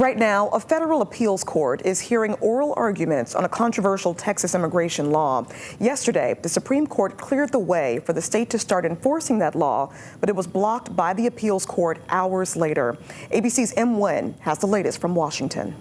Right now, a federal appeals court is hearing oral arguments on a controversial Texas immigration law. Yesterday, the Supreme Court cleared the way for the state to start enforcing that law, but it was blocked by the appeals court hours later. ABC's M. Nguyen has the latest from Washington.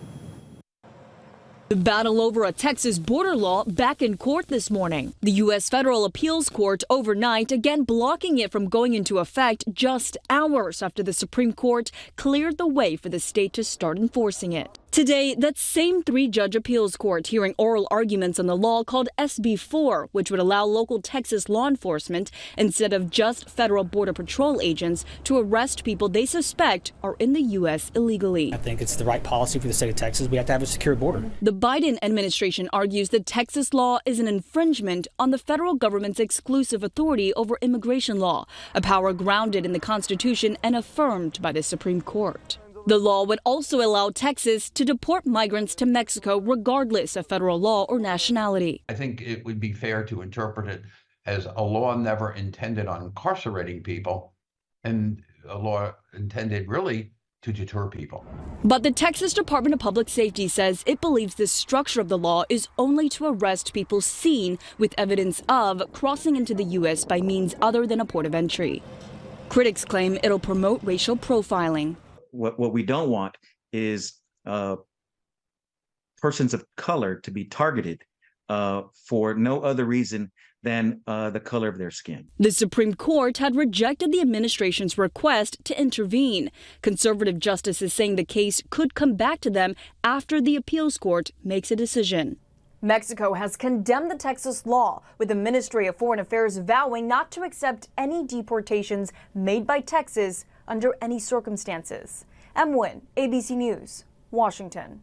The battle over a Texas border law back in court this morning. The U.S. Federal Appeals Court overnight again blocking it from going into effect just hours after the Supreme Court cleared the way for the state to start enforcing it. Today, that same three-judge appeals court hearing oral arguments on the law called SB 4, which would allow local Texas law enforcement, instead of just federal Border Patrol agents, to arrest people they suspect are in the U.S. illegally. I think it's the right policy for the state of Texas. We have to have a secure border. The Biden administration argues the Texas law is an infringement on the federal government's exclusive authority over immigration law, a power grounded in the Constitution and affirmed by the Supreme Court. The law would also allow Texas to deport migrants to Mexico regardless of federal law or nationality. I think it would be fair to interpret it as a law never intended on incarcerating people and a law intended really to deter people. But the Texas Department of Public Safety says it believes the structure of the law is only to arrest people seen with evidence of crossing into the U.S. by means other than a port of entry. Critics claim it'll promote racial profiling. What we don't want is persons of color to be targeted for no other reason than the color of their skin. The Supreme Court had rejected the administration's request to intervene. Conservative justices saying the case could come back to them after the appeals court makes a decision. Mexico has condemned the Texas law, with the Ministry of Foreign Affairs vowing not to accept any deportations made by Texas under any circumstances. M. Nguyen, ABC News, Washington.